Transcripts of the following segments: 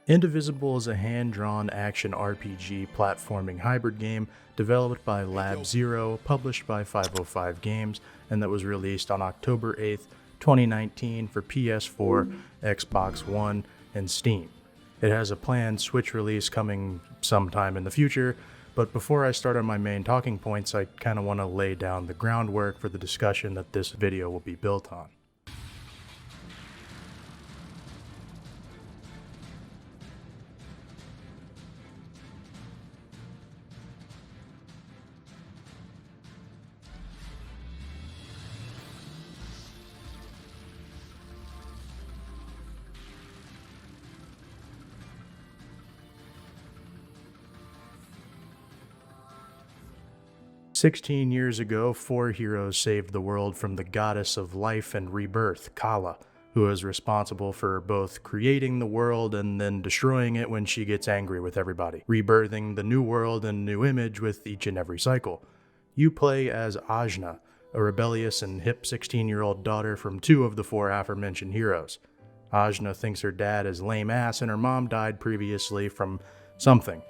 Indivisible is a hand-drawn action RPG platforming hybrid game developed by Lab Zero, published by 505 Games, and that was released on October 8th, 2019 for PS4, Xbox One, and Steam. It has a planned Switch release coming sometime in the future, but before I start on my main talking points, I kind of want to lay down the groundwork for the discussion that this video will be built on. 16 years ago, 4 heroes saved the world from the goddess of life and rebirth, Kala, who is responsible for both creating the world and then destroying it when she gets angry with everybody, rebirthing the new world and new image with each and every cycle. You play as Ajna, a rebellious and hip 16-year-old daughter from 2 of the 4 aforementioned heroes. Ajna thinks her dad is lame ass and her mom died previously from something.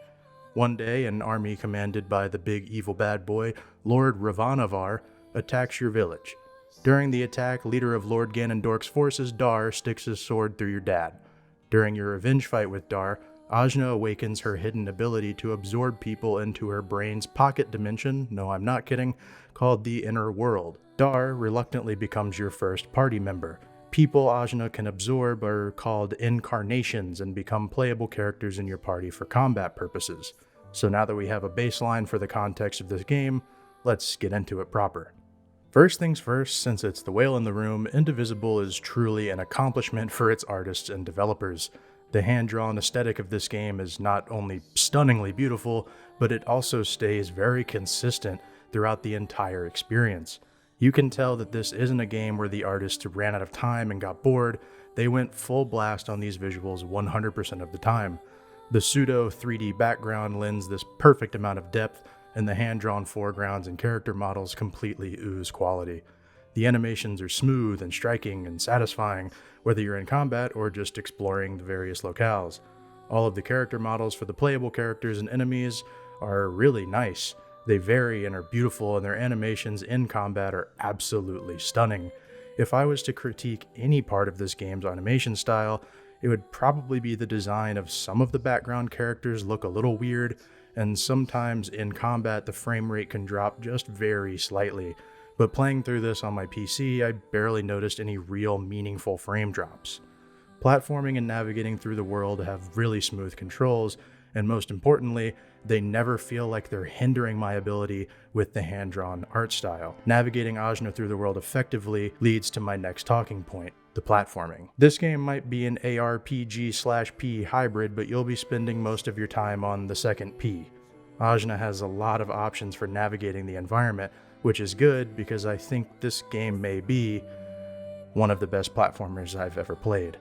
One day, an army commanded by the big evil bad boy, Lord Ravanavar, attacks your village. During the attack, leader of Lord Ganondorf's forces, Dar, sticks his sword through your dad. During your revenge fight with Dar, Ajna awakens her hidden ability to absorb people into her brain's pocket dimension, no I'm not kidding, called the Inner World. Dar reluctantly becomes your first party member. People Ajna can absorb are called incarnations and become playable characters in your party for combat purposes. So now that we have a baseline for the context of this game, let's get into it proper. First things first, since it's the whale in the room, Indivisible is truly an accomplishment for its artists and developers. The hand-drawn aesthetic of this game is not only stunningly beautiful, but it also stays very consistent throughout the entire experience. You can tell that this isn't a game where the artists ran out of time and got bored. They went full blast on these visuals 100% of the time. The pseudo 3D background lends this perfect amount of depth, and the hand-drawn foregrounds and character models completely ooze quality. The animations are smooth and striking and satisfying, whether you're in combat or just exploring the various locales. All of the character models for the playable characters and enemies are really nice. They vary and are beautiful, and their animations in combat are absolutely stunning. If I was to critique any part of this game's animation style, it would probably be the design of some of the background characters look a little weird, and sometimes in combat the frame rate can drop just very slightly. But playing through this on my PC, I barely noticed any real meaningful frame drops. Platforming and navigating through the world have really smooth controls, and most importantly, they never feel like they're hindering my ability with the hand-drawn art style. Navigating Ajna through the world effectively leads to my next talking point, the platforming. This game might be an ARPG/P hybrid, but you'll be spending most of your time on the second P. Ajna has a lot of options for navigating the environment, which is good because I think this game may be one of the best platformers I've ever played.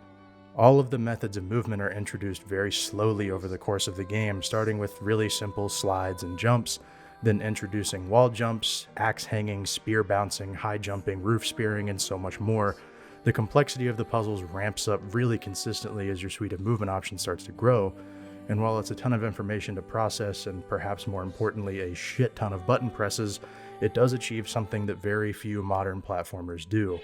All of the methods of movement are introduced very slowly over the course of the game, starting with really simple slides and jumps, then introducing wall jumps, axe hanging, spear bouncing, high jumping, roof spearing, and so much more. The complexity of the puzzles ramps up really consistently as your suite of movement options starts to grow, and while it's a ton of information to process and perhaps more importantly a shit ton of button presses, it does achieve something that very few modern platformers do.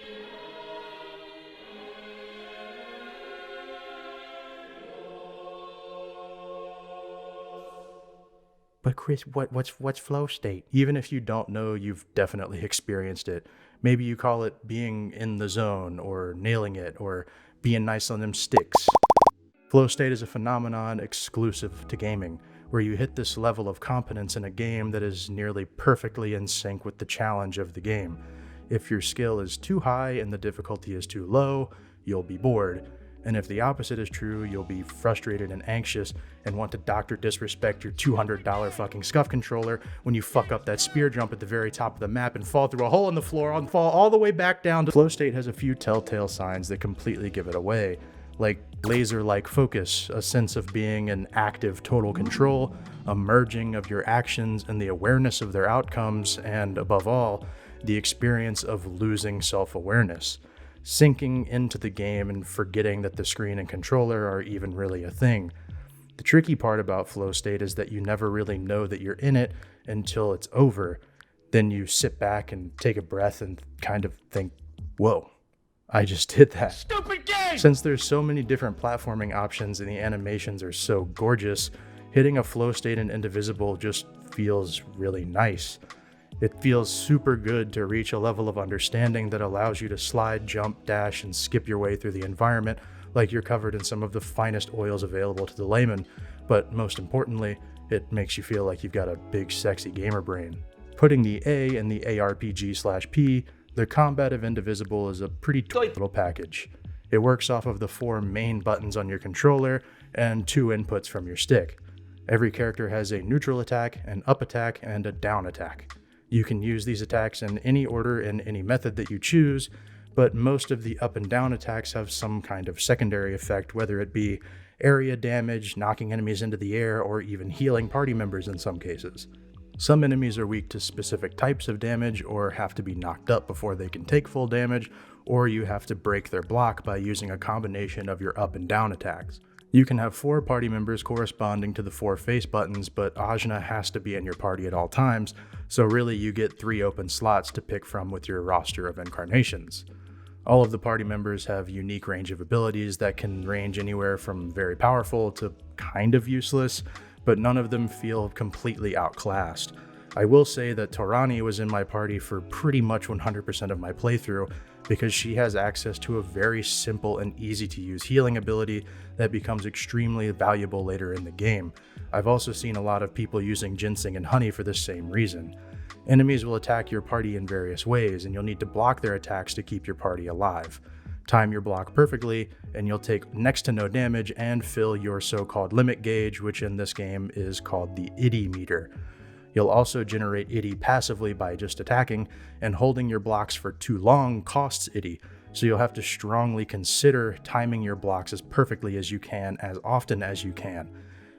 But Chris, what's flow state? Even if you don't know, you've definitely experienced it. Maybe you call it being in the zone, or nailing it, or being nice on them sticks. Flow state is a phenomenon exclusive to gaming, where you hit this level of competence in a game that is nearly perfectly in sync with the challenge of the game. If your skill is too high and the difficulty is too low, you'll be bored. And if the opposite is true, you'll be frustrated and anxious and want to Dr. Disrespect your $200 fucking scuff controller when you fuck up that spear jump at the very top of the map and fall through a hole in the floor and fall all the way back down. Flow state has a few telltale signs that completely give it away, like laser-like focus, a sense of being in active total control, a merging of your actions and the awareness of their outcomes, and above all, the experience of losing self-awareness. sinking into the game and forgetting that the screen and controller are even really a thing. The tricky part about flow state is that you never really know that you're in it until it's over. Then you sit back and take a breath and kind of think, whoa, I just did that. Stupid game! Since there's so many different platforming options and the animations are so gorgeous, hitting a flow state in Indivisible just feels really nice. It feels super good to reach a level of understanding that allows you to slide, jump, dash, and skip your way through the environment like you're covered in some of the finest oils available to the layman, but most importantly, it makes you feel like you've got a big sexy gamer brain. Putting the A in the ARPG/P, the combat of Indivisible is a pretty little package. It works off of the 4 main buttons on your controller and 2 inputs from your stick. Every character has a neutral attack, an up attack, and a down attack. You can use these attacks in any order and any method that you choose, but most of the up and down attacks have some kind of secondary effect, whether it be area damage, knocking enemies into the air, or even healing party members in some cases. Some enemies are weak to specific types of damage or have to be knocked up before they can take full damage, or you have to break their block by using a combination of your up and down attacks. You can have 4 party members corresponding to the 4 face buttons, but Ajna has to be in your party at all times, so really you get 3 open slots to pick from with your roster of incarnations. All of the party members have unique range of abilities that can range anywhere from very powerful to kind of useless, but none of them feel completely outclassed. I will say that Torani was in my party for pretty much 100% of my playthrough because she has access to a very simple and easy to use healing ability that becomes extremely valuable later in the game. I've also seen a lot of people using ginseng and honey for the same reason. Enemies will attack your party in various ways, and you'll need to block their attacks to keep your party alive. Time your block perfectly, and you'll take next to no damage and fill your so-called limit gauge, which in this game is called the IDI meter. You'll also generate IDI passively by just attacking, and holding your blocks for too long costs IDI, so you'll have to strongly consider timing your blocks as perfectly as you can, as often as you can,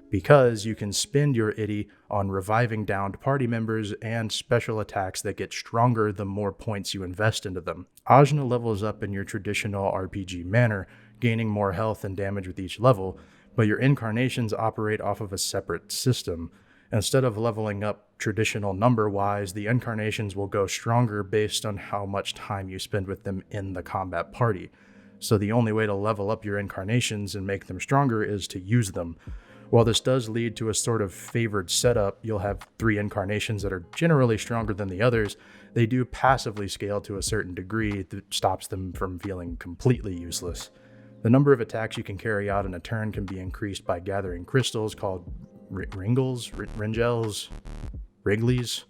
because you can spend your IDI on reviving downed party members and special attacks that get stronger the more points you invest into them. Ajna levels up in your traditional RPG manner, gaining more health and damage with each level, but your incarnations operate off of a separate system. Instead of leveling up traditional number-wise, the incarnations will go stronger based on how much time you spend with them in the combat party. So the only way to level up your incarnations and make them stronger is to use them. While this does lead to a sort of favored setup, you'll have 3 incarnations that are generally stronger than the others. They do passively scale to a certain degree that stops them from feeling completely useless. The number of attacks you can carry out in a turn can be increased by gathering crystals called Ringles, Ringels, Wrigley's,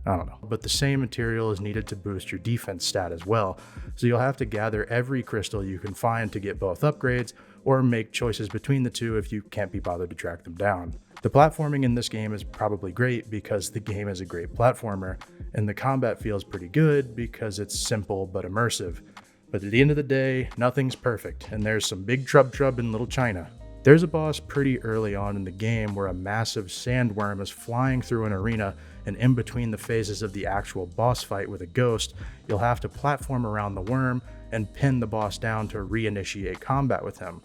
I don't know. But the same material is needed to boost your defense stat as well, so you'll have to gather every crystal you can find to get both upgrades, or make choices between the two if you can't be bothered to track them down. The platforming in this game is probably great because the game is a great platformer, and the combat feels pretty good because it's simple but immersive. But at the end of the day, nothing's perfect, and there's some big trub in Little China. There's a boss pretty early on in the game where a massive sandworm is flying through an arena, and in between the phases of the actual boss fight with a ghost, you'll have to platform around the worm and pin the boss down to reinitiate combat with him.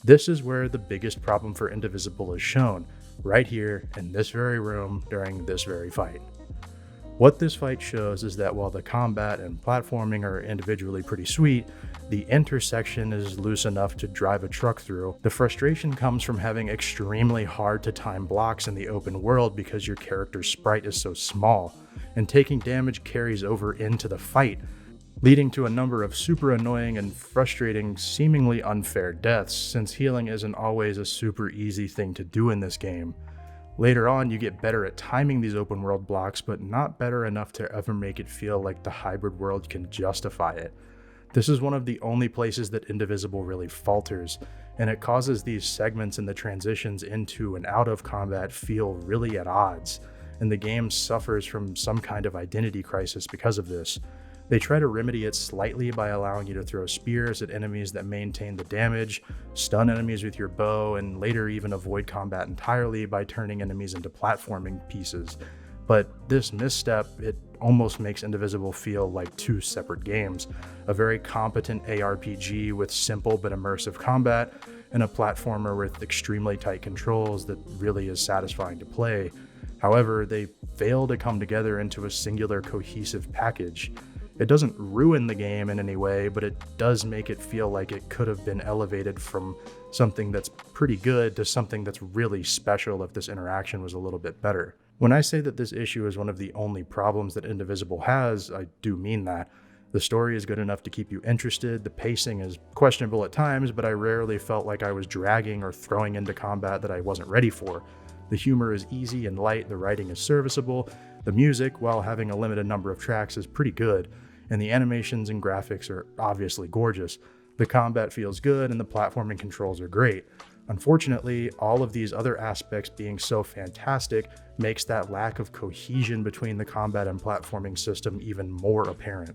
This is where the biggest problem for Indivisible is shown, right here in this very room during this very fight. What this fight shows is that while the combat and platforming are individually pretty sweet, the intersection is loose enough to drive a truck through. The frustration comes from having extremely hard to time blocks in the open world because your character's sprite is so small, and taking damage carries over into the fight, leading to a number of super annoying and frustrating, seemingly unfair deaths, since healing isn't always a super easy thing to do in this game. Later on, you get better at timing these open world blocks, but not better enough to ever make it feel like the hybrid world can justify it. This is one of the only places that Indivisible really falters, and it causes these segments and the transitions into and out of combat feel really at odds, and the game suffers from some kind of identity crisis because of this. They try to remedy it slightly by allowing you to throw spears at enemies that maintain the damage, stun enemies with your bow, and later even avoid combat entirely by turning enemies into platforming pieces. But this misstep, it almost makes Indivisible feel like two separate games. A very competent ARPG with simple but immersive combat, and a platformer with extremely tight controls that really is satisfying to play. However, they fail to come together into a singular cohesive package. It doesn't ruin the game in any way, but it does make it feel like it could have been elevated from something that's pretty good to something that's really special if this interaction was a little bit better. When I say that this issue is one of the only problems that Indivisible has, I do mean that. The story is good enough to keep you interested, the pacing is questionable at times, but I rarely felt like I was dragging or throwing into combat that I wasn't ready for. The humor is easy and light, the writing is serviceable, the music, while having a limited number of tracks, is pretty good, and the animations and graphics are obviously gorgeous. The combat feels good and the platforming controls are great. Unfortunately, all of these other aspects being so fantastic makes that lack of cohesion between the combat and platforming system even more apparent.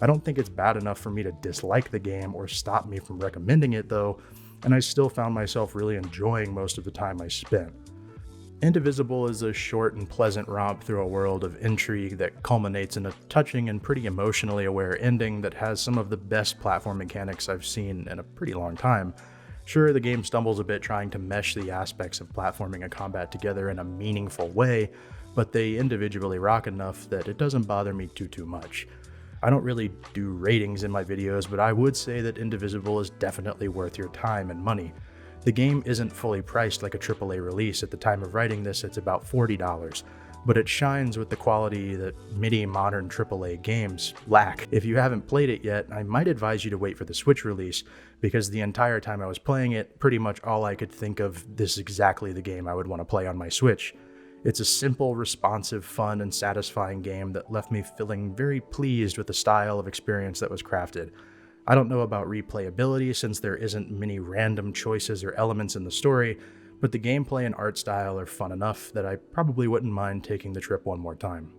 I don't think it's bad enough for me to dislike the game or stop me from recommending it though, and I still found myself really enjoying most of the time I spent. Indivisible is a short and pleasant romp through a world of intrigue that culminates in a touching and pretty emotionally aware ending that has some of the best platform mechanics I've seen in a pretty long time. Sure, the game stumbles a bit trying to mesh the aspects of platforming and combat together in a meaningful way, but they individually rock enough that it doesn't bother me too much. I don't really do ratings in my videos, but I would say that Indivisible is definitely worth your time and money. The game isn't fully priced like a AAA release. At the time of writing this, it's about $40, but it shines with the quality that many modern AAA games lack. If you haven't played it yet, I might advise you to wait for the Switch release, because the entire time I was playing it, pretty much all I could think of, this is exactly the game I would want to play on my Switch. It's a simple, responsive, fun, and satisfying game that left me feeling very pleased with the style of experience that was crafted. I don't know about replayability since there isn't many random choices or elements in the story, but the gameplay and art style are fun enough that I probably wouldn't mind taking the trip one more time.